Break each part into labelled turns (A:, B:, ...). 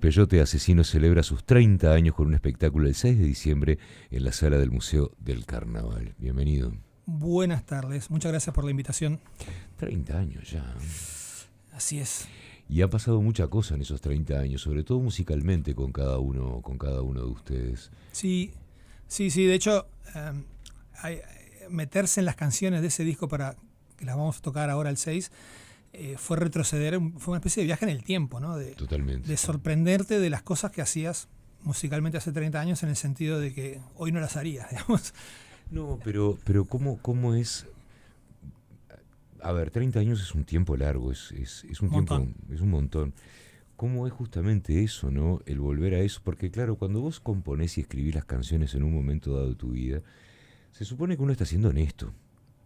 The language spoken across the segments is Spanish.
A: Peyote Asesino celebra sus 30 años con un espectáculo el 6 de diciembre en la sala del Museo del Carnaval. Bienvenido.
B: Buenas tardes, muchas gracias por la invitación.
A: 30 años ya.
B: Así es.
A: Y ha pasado mucha cosa en esos 30 años, sobre todo musicalmente con cada uno de ustedes.
B: Sí, de hecho, meterse en las canciones de ese disco para que las vamos a tocar ahora el 6, fue retroceder, fue una especie de viaje en el tiempo, ¿no?
A: Totalmente.
B: De sorprenderte de las cosas que hacías musicalmente hace 30 años en el sentido de que hoy no las harías, digamos.
A: No, pero ¿cómo es? A ver, 30 años es un tiempo largo, es un tiempo, es un montón. ¿Cómo es justamente eso, no? El volver a eso, porque claro, cuando vos componés y escribís las canciones en un momento dado de tu vida, se supone que uno está siendo honesto,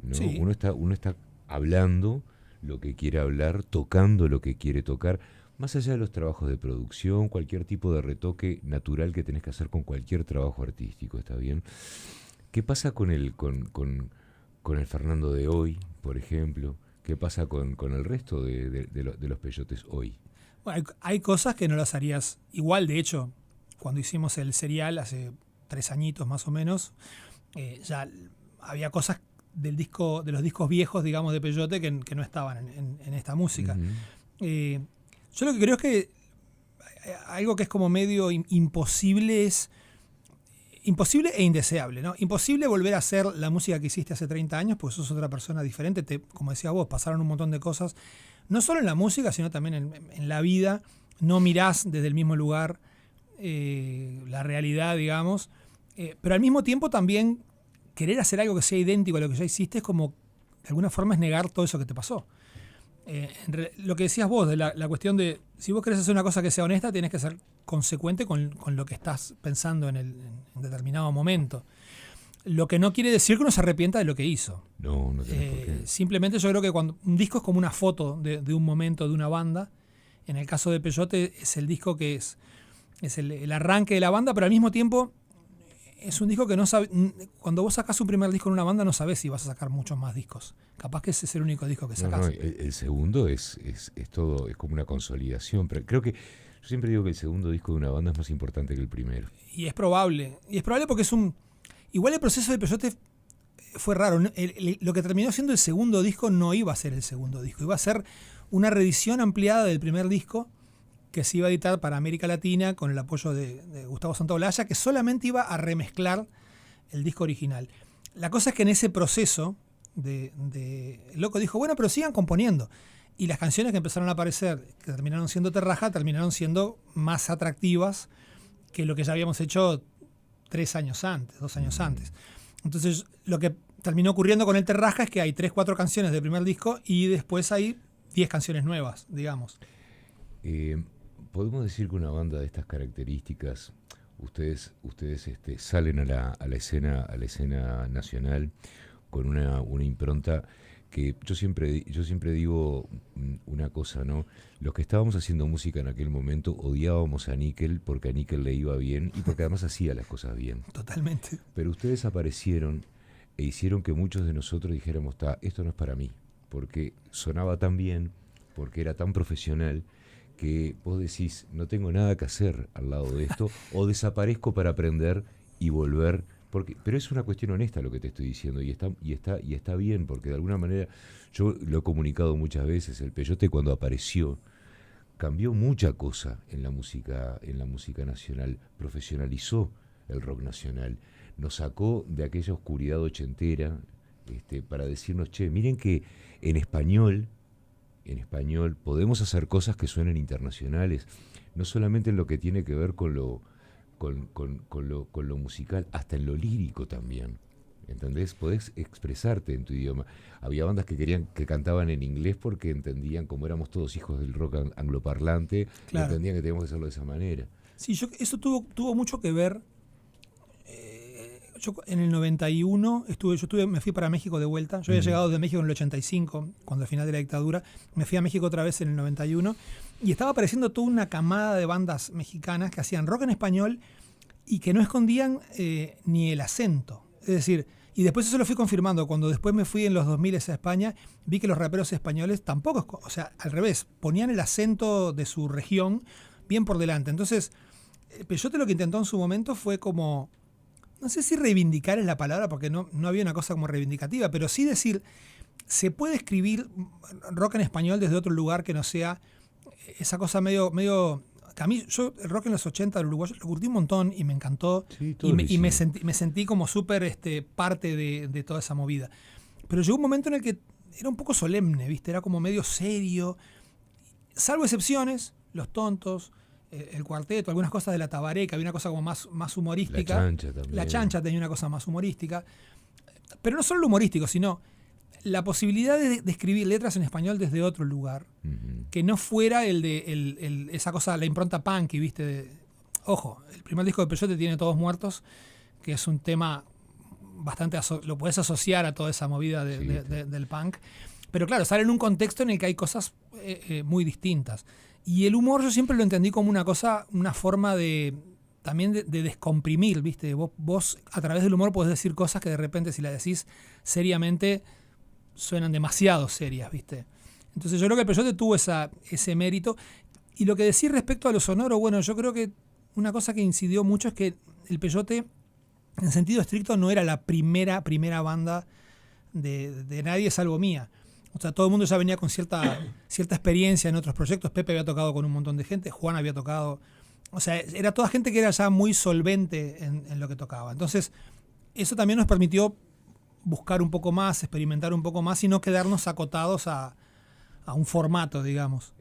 A: ¿no?
B: Sí.
A: Uno está hablando lo que quiere hablar, tocando lo que quiere tocar, más allá de los trabajos de producción, cualquier tipo de retoque natural que tenés que hacer con cualquier trabajo artístico, ¿está bien? ¿Qué pasa con el Fernando de hoy, por ejemplo? ¿Qué pasa con el resto de los peyotes hoy?
B: Bueno, hay cosas que no las harías igual. De hecho, cuando hicimos el serial hace 3 añitos más o menos, ya había cosas de los discos viejos, digamos, de Peyote que no estaban en esta música.
A: Uh-huh.
B: Yo lo que creo es que algo que es como medio imposible es imposible e indeseable, ¿no? Imposible volver a hacer la música que hiciste hace 30 años, pues sos otra persona diferente. Como decías vos, pasaron un montón de cosas, no solo en la música, sino también en la vida. No mirás desde el mismo lugar la realidad, digamos. Pero al mismo tiempo también querer hacer algo que sea idéntico a lo que ya hiciste es como, de alguna forma, es negar todo eso que te pasó. Lo que decías vos, de la cuestión de, si vos querés hacer una cosa que sea honesta, tenés que ser consecuente con lo que estás pensando en determinado momento. Lo que no quiere decir que uno se arrepienta de lo que hizo.
A: No tenés por qué.
B: Simplemente yo creo que cuando un disco es como una foto de un momento, de una banda. En el caso de Peyote es el disco que es el arranque de la banda, pero al mismo tiempo es un disco que no sabe. Cuando vos sacás un primer disco en una banda, no sabés si vas a sacar muchos más discos. Capaz que ese es el único disco que sacás.
A: No, el segundo es todo, es como una consolidación. Pero creo que yo siempre digo que el segundo disco de una banda es más importante que el primero.
B: Y es probable porque es un. Igual el proceso de Peyote fue raro. Lo que terminó siendo el segundo disco no iba a ser el segundo disco. Iba a ser una reedición ampliada del primer disco que se iba a editar para América Latina con el apoyo de Gustavo Santaolalla, que solamente iba a remezclar el disco original. La cosa es que en ese proceso el loco dijo, bueno, pero sigan componiendo. Y las canciones que empezaron a aparecer, que terminaron siendo Terraja, terminaron siendo más atractivas que lo que ya habíamos hecho 2 años antes. Entonces, lo que terminó ocurriendo con el Terraja es que hay 3-4 canciones del primer disco y después hay 10 canciones nuevas, digamos.
A: Podemos decir que una banda de estas características, ustedes salen a la escena nacional con una impronta que yo siempre digo una cosa, ¿no? Los que estábamos haciendo música en aquel momento odiábamos a Nickel porque a Nickel le iba bien y porque además hacía las cosas bien.
B: Totalmente.
A: Pero ustedes aparecieron e hicieron que muchos de nosotros dijéramos, esto no es para mí, porque sonaba tan bien, porque era tan profesional, que vos decís, no tengo nada que hacer al lado de esto, o desaparezco para aprender y volver, pero es una cuestión honesta lo que te estoy diciendo, y está bien, porque de alguna manera, yo lo he comunicado muchas veces, el Peyote cuando apareció, cambió mucha cosa en la música nacional, profesionalizó el rock nacional, nos sacó de aquella oscuridad ochentera, para decirnos, miren que en español podemos hacer cosas que suenen internacionales, no solamente en lo que tiene que ver con lo musical, hasta en lo lírico también. ¿Entendés? Podés expresarte en tu idioma. Había bandas que cantaban en inglés porque entendían, como éramos todos hijos del rock angloparlante,
B: claro,
A: entendían que teníamos que hacerlo de esa manera.
B: Sí, eso tuvo mucho que ver. Yo en el 91 me fui para México de vuelta. Yo había llegado de México en el 85, cuando al final de la dictadura. Me fui a México otra vez en el 91 y estaba apareciendo toda una camada de bandas mexicanas que hacían rock en español y que no escondían ni el acento. Es decir, y después eso lo fui confirmando. Cuando después me fui en los 2000 a España, vi que los raperos españoles tampoco, o sea, al revés, ponían el acento de su región, bien por delante. Entonces, Peyote lo que intentó en su momento fue como, no sé si reivindicar es la palabra, porque no había una cosa como reivindicativa, pero sí decir, se puede escribir rock en español desde otro lugar que no sea esa cosa medio que a mí, yo el rock en los 80 del Uruguay lo curtí un montón y me encantó,
A: Sí,
B: y me sentí como súper parte de toda esa movida. Pero llegó un momento en el que era un poco solemne, ¿viste? Era como medio serio, salvo excepciones, Los Tontos, el Cuarteto, algunas cosas de la Tabaré, que había una cosa como más humorística.
A: La Chancha también.
B: La Chancha tenía una cosa más humorística. Pero no solo lo humorístico, sino la posibilidad de escribir letras en español desde otro lugar, que no fuera esa cosa, la impronta punky, ¿viste? Ojo, el primer disco de Peyote tiene Todos Muertos, que es un tema bastante, lo puedes asociar a toda esa movida del punk, pero claro, sale en un contexto en el que hay cosas muy distintas. Y el humor yo siempre lo entendí como una cosa, una forma también de descomprimir, ¿viste? Vos a través del humor podés decir cosas que de repente si las decís seriamente suenan demasiado serias, ¿viste? Entonces yo creo que el Peyote tuvo ese mérito. Y lo que decís respecto a lo sonoro, bueno, yo creo que una cosa que incidió mucho es que el Peyote, en sentido estricto, no era la primera banda de nadie salvo mía. O sea, todo el mundo ya venía con cierta experiencia en otros proyectos. Pepe había tocado con un montón de gente, Juan había tocado. O sea, era toda gente que era ya muy solvente en lo que tocaba. Entonces, eso también nos permitió buscar un poco más, experimentar un poco más y no quedarnos acotados a un formato, digamos.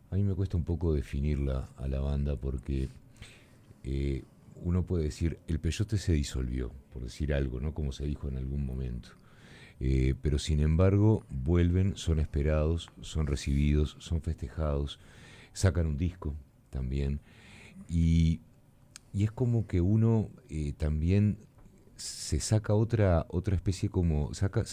A: A mí me cuesta un poco definirla a la banda porque uno puede decir, el Peyote se disolvió, por decir algo, ¿no? Como se dijo en algún momento. Pero sin embargo, vuelven, son esperados, son recibidos, son festejados, sacan un disco también. Y es como que uno también se saca otra especie como saca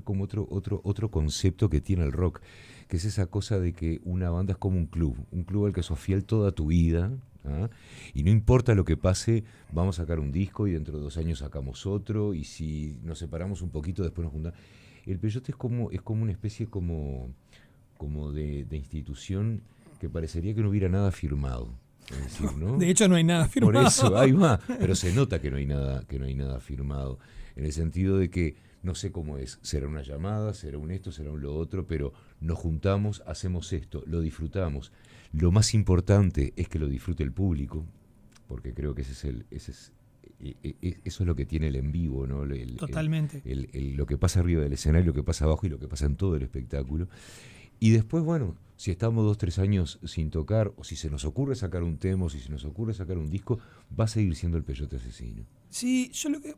A: como otro concepto que tiene el rock, que es esa cosa de que una banda es como un club al que sos fiel toda tu vida, ¿ah? Y no importa lo que pase, vamos a sacar un disco y dentro de 2 años sacamos otro, y si nos separamos un poquito después nos juntamos. El Peyote es como una especie como de institución que parecería que no hubiera nada firmado. Es decir, ¿no?
B: De hecho no hay nada firmado.
A: Por eso, ahí va. Pero se nota que no hay nada firmado. En el sentido de que no sé cómo es. Será una llamada, será un esto, será un lo otro, pero nos juntamos, hacemos esto, lo disfrutamos. Lo más importante es que lo disfrute el público, porque creo que eso es lo que tiene el en vivo, ¿no?
B: Totalmente.
A: Lo que pasa arriba del escenario, lo que pasa abajo y lo que pasa en todo el espectáculo. Y después, bueno, si estamos 2-3 años sin tocar, o si se nos ocurre sacar un tema, o si se nos ocurre sacar un disco, va a seguir siendo el Peyote Asesino.
B: Sí, yo lo que...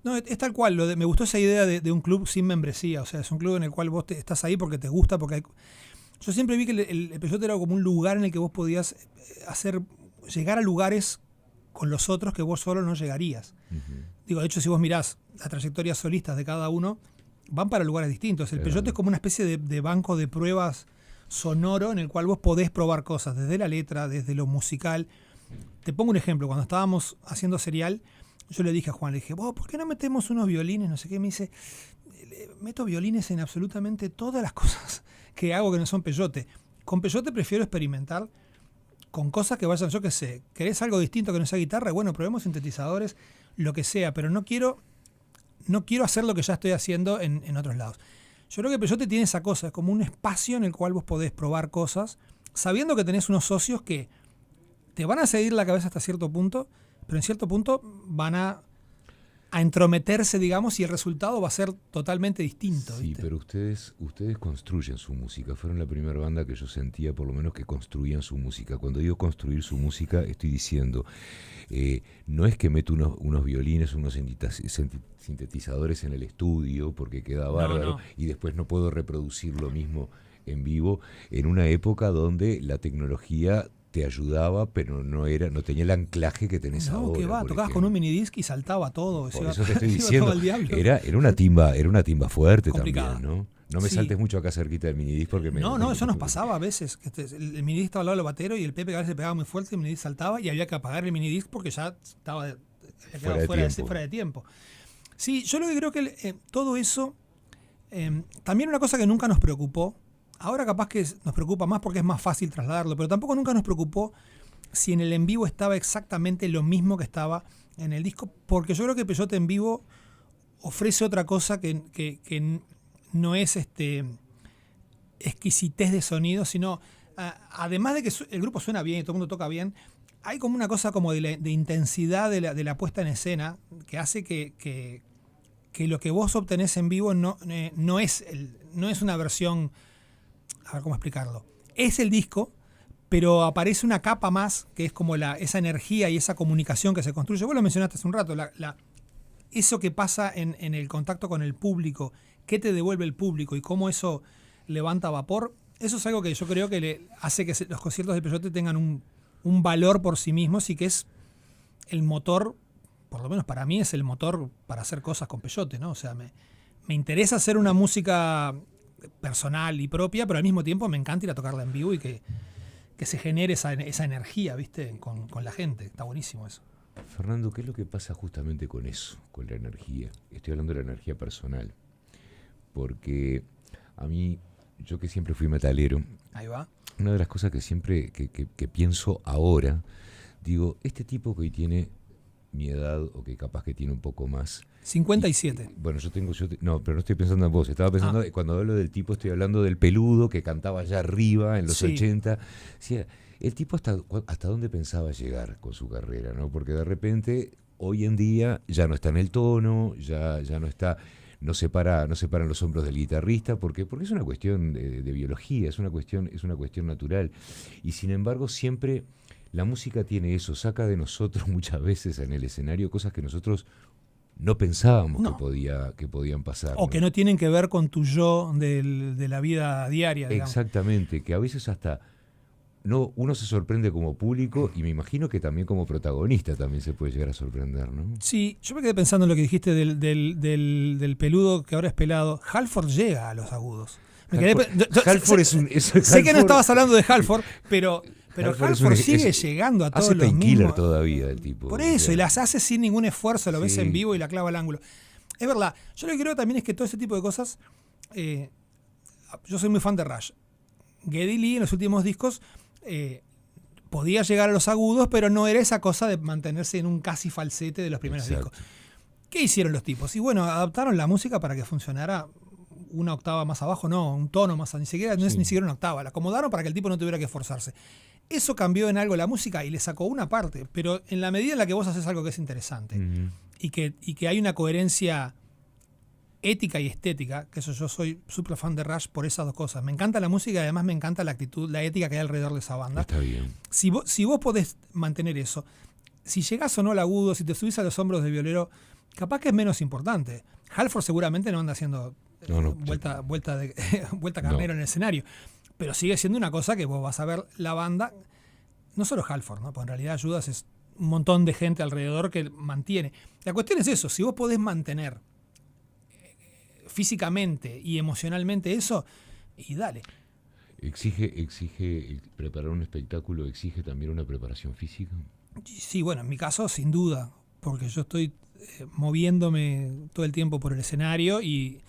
B: No, es tal cual, me gustó esa idea de un club sin membresía, o sea, es un club en el cual vos estás ahí porque te gusta, porque yo siempre vi que el Peyote era como un lugar en el que vos podías llegar a lugares con los otros que vos solo no llegarías. Uh-huh. Digo, de hecho, si vos mirás las trayectorias solistas de cada uno, van para lugares distintos. El Peyote es como una especie de banco de pruebas sonoro en el cual vos podés probar cosas, desde la letra, desde lo musical. Te pongo un ejemplo, cuando estábamos haciendo Serial, yo le dije a Juan, le dije, ¿por qué no metemos unos violines? No sé qué, me dice, meto violines en absolutamente todas las cosas que hago que no son Peyote. Con Peyote prefiero experimentar con cosas que vayan, yo qué sé, ¿querés algo distinto que no sea guitarra? Bueno, probemos sintetizadores, lo que sea, pero no quiero hacer lo que ya estoy haciendo en otros lados. Yo creo que Peyote tiene esa cosa, es como un espacio en el cual vos podés probar cosas, sabiendo que tenés unos socios que te van a seguir la cabeza hasta cierto punto, pero en cierto punto van a entrometerse, digamos, y el resultado va a ser totalmente distinto.
A: Sí, ¿viste? Pero ustedes construyen su música. Fueron la primera banda que yo sentía, por lo menos, que construían su música. Cuando digo construir su música, estoy diciendo, no es que meto unos violines, unos sintetizadores en el estudio, porque queda bárbaro, y después no puedo reproducir lo mismo en vivo, en una época donde la tecnología te ayudaba, pero no tenía el anclaje que tenés ahora.
B: No, que va, tocabas con un minidisc y saltaba todo.
A: Por eso te estoy diciendo, era una timba fuerte. Complicada. También, ¿no? No me saltes mucho acá cerquita del minidisc porque
B: No, eso nos pasaba a veces. El minidisc estaba al lado del batero y el Pepe a veces pegaba muy fuerte y el minidisc saltaba y había que apagar el minidisc porque ya estaba fuera de tiempo. Sí, yo lo que creo que todo eso, también una cosa que nunca nos preocupó Ahora capaz que nos preocupa más porque es más fácil trasladarlo, pero tampoco nunca nos preocupó si en el en vivo estaba exactamente lo mismo que estaba en el disco, porque yo creo que Peyote en vivo ofrece otra cosa que no es exquisitez de sonido, sino además de que el grupo suena bien y todo el mundo toca bien, hay como una cosa como de intensidad de la puesta en escena que hace que lo que vos obtenés en vivo no es una versión, a ver cómo explicarlo, es el disco, pero aparece una capa más que es como esa energía y esa comunicación que se construye. Vos lo mencionaste hace un rato, eso que pasa en el contacto con el público, qué te devuelve el público y cómo eso levanta vapor, eso es algo que yo creo que le hace que los conciertos de Peyote tengan un valor por sí mismos y que es el motor, por lo menos para mí es el motor para hacer cosas con Peyote, ¿no? O sea, me interesa hacer una música personal y propia, pero al mismo tiempo me encanta ir a tocarla en vivo y que se genere esa energía, ¿viste? Con la gente. Está buenísimo eso.
A: Fernando, ¿qué es lo que pasa justamente con eso, con la energía? Estoy hablando de la energía personal. Porque a mí, yo que siempre fui metalero,
B: Ahí va.
A: una de las cosas que siempre que pienso ahora, digo, este tipo que hoy tiene mi edad, o que capaz que tiene un poco más.
B: 57.
A: Bueno, no, pero no estoy pensando en vos. Estaba pensando, cuando hablo del tipo, estoy hablando del peludo que cantaba allá arriba en los 80. Sí, el tipo hasta dónde pensaba llegar con su carrera, ¿no? Porque de repente, hoy en día, ya no está en el tono, ya no está, no se paran los hombros del guitarrista, porque es una cuestión de biología, es una cuestión natural. Y sin embargo, siempre la música tiene eso, saca de nosotros muchas veces en el escenario cosas que nosotros no pensábamos que podían pasar.
B: O que no tienen que ver con tu yo de la vida diaria, digamos.
A: Exactamente, que a veces hasta uno se sorprende como público y me imagino que también como protagonista también se puede llegar a sorprender, ¿no?
B: Sí, yo me quedé pensando en lo que dijiste del peludo que ahora es pelado. Halford llega a los agudos.
A: Halford
B: sé que no estabas hablando de Halford, pero Halford sigue llegando a todos los mismos.
A: Hace Painkiller todavía el tipo.
B: Por eso, y las hace sin ningún esfuerzo, lo ves en vivo y la clava al ángulo. Es verdad, yo lo que creo también es que todo ese tipo de cosas, yo soy muy fan de Rush. Geddy Lee en los últimos discos podía llegar a los agudos, pero no era esa cosa de mantenerse en un casi falsete de los primeros discos. ¿Qué hicieron los tipos? Y bueno, adaptaron la música para que funcionara una octava más abajo, no, un tono más, ni siquiera una octava, la acomodaron para que el tipo no tuviera que esforzarse. Eso cambió en algo la música y le sacó una parte, pero en la medida en la que vos haces algo que es interesante y que hay una coherencia ética y estética, que eso yo soy súper fan de Rush por esas dos cosas. Me encanta la música y además me encanta la actitud, la ética que hay alrededor de esa banda.
A: Está bien.
B: Si vos podés mantener eso, si llegás o no al agudo, si te subís a los hombros del violero, capaz que es menos importante. Halford seguramente no anda haciendo vuelta carnero en el escenario, pero sigue siendo una cosa que vos vas a ver la banda, no solo Halford, ¿no? Porque en realidad Judas es un montón de gente alrededor que mantiene. La cuestión es eso, si vos podés mantener físicamente y emocionalmente eso, y dale.
A: Exige preparar un espectáculo, exige también una preparación física.
B: Sí, bueno, en mi caso sin duda, porque yo estoy moviéndome todo el tiempo por el escenario y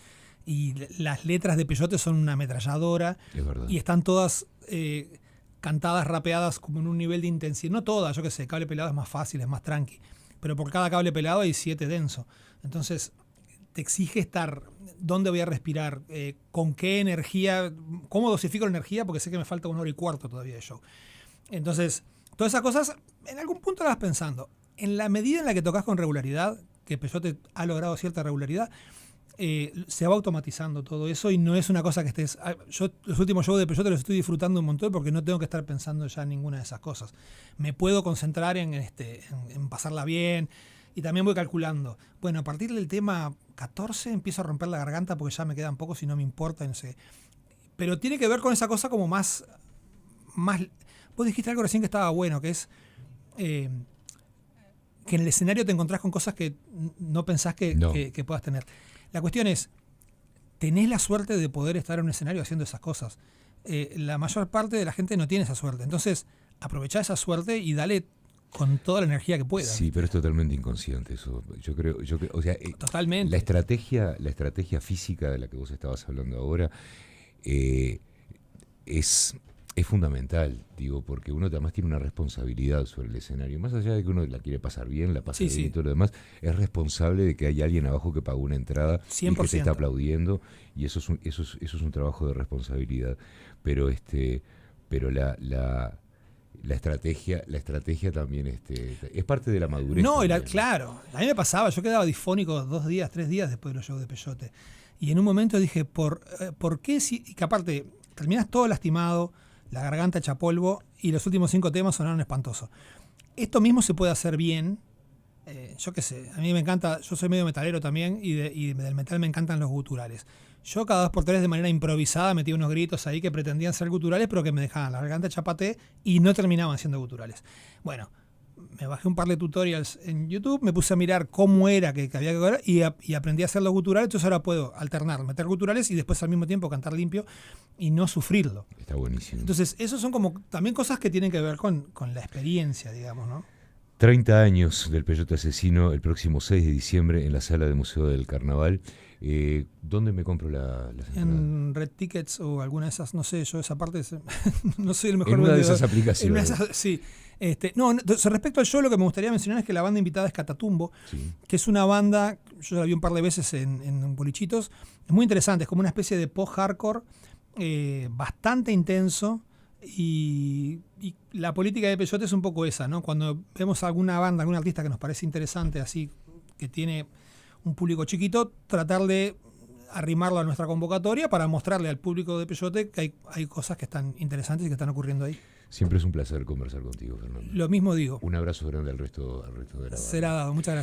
B: las letras de Peyote son una ametralladora.
A: Es verdad.
B: Y están todas cantadas, rapeadas como en un nivel de intensidad. No todas, yo qué sé, Cable Pelado es más fácil, es más tranqui. Pero por cada cable pelado hay 7 denso. Entonces te exige estar, ¿dónde voy a respirar? ¿Con qué energía? ¿Cómo dosifico la energía? Porque sé que me falta 1 hora y cuarto todavía de show. Entonces, todas esas cosas, en algún punto las vas pensando. En la medida en la que tocas con regularidad, que Peyote ha logrado cierta regularidad, se va automatizando todo eso y no es una cosa que estés... Yo los últimos shows de Peyote los estoy disfrutando un montón porque no tengo que estar pensando ya en ninguna de esas cosas. Me puedo concentrar en pasarla bien y también voy calculando. Bueno, a partir del tema 14 empiezo a romper la garganta porque ya me quedan pocos y no me importa, no sé. Pero tiene que ver con esa cosa como más... Vos dijiste algo recién que estaba bueno, que es... que en el escenario te encontrás con cosas que no pensás que puedas tener. La cuestión es, tenés la suerte de poder estar en un escenario haciendo esas cosas. La mayor parte de la gente no tiene esa suerte. Entonces, aprovechá esa suerte y dale con toda la energía que puedas.
A: Sí, pero es totalmente inconsciente eso. Yo creo, o sea,
B: totalmente.
A: La estrategia física de la que vos estabas hablando ahora, es fundamental, digo, porque uno además tiene una responsabilidad sobre el escenario. Más allá de que uno la quiere pasar bien, la pasa
B: Sí,
A: bien
B: sí.
A: y todo lo demás, es responsable de que hay alguien abajo que pagó una entrada y que te
B: 100%.
A: está aplaudiendo, y eso es un trabajo de responsabilidad. Pero pero la estrategia también es parte de la madurez.
B: No,
A: también, ¿no?
B: claro. A mí me pasaba, yo quedaba disfónico 2 días, 3 días después de los shows de Peyote. Y en un momento dije, ¿por qué si...? Y que aparte, terminas todo lastimado, la garganta hecha polvo, y los últimos 5 temas sonaron espantosos. Esto mismo se puede hacer bien. Yo qué sé, a mí me encanta, yo soy medio metalero también, y del metal me encantan los guturales. Yo cada 2x3 de manera improvisada metía unos gritos ahí que pretendían ser guturales, pero que me dejaban la garganta hecha paté y no terminaban siendo guturales. Bueno, me bajé un par de tutorials en YouTube, me puse a mirar cómo era que había que ver y aprendí a hacer los guturales. Entonces ahora puedo alternar, meter guturales y después al mismo tiempo cantar limpio y no sufrirlo.
A: Está buenísimo.
B: Entonces, esos son como también cosas que tienen que ver con la experiencia, digamos, ¿no?
A: 30 años del Peyote Asesino, el próximo 6 de diciembre en la sala de Museo del Carnaval. ¿Dónde me compro las entradas?
B: En Red Tickets o alguna de esas, no sé, yo esa parte no soy el mejor
A: En una de
B: vendedor.
A: esas aplicaciones.
B: En una de esas, sí. No, respecto al show, lo que me gustaría mencionar es que la banda invitada es Catatumbo,
A: Sí.
B: que es una banda, yo la vi un par de veces en bolichitos, es muy interesante, es como una especie de post-hardcore bastante intenso. Y la política de Peyote es un poco esa, ¿no? Cuando vemos alguna banda, algún artista que nos parece interesante, así, que tiene un público chiquito, tratar de arrimarlo a nuestra convocatoria para mostrarle al público de Peyote que hay cosas que están interesantes y que están ocurriendo ahí.
A: Siempre es un placer conversar contigo, Fernando.
B: Lo mismo digo.
A: Un abrazo grande al resto de la banda.
B: Será dado. Muchas gracias.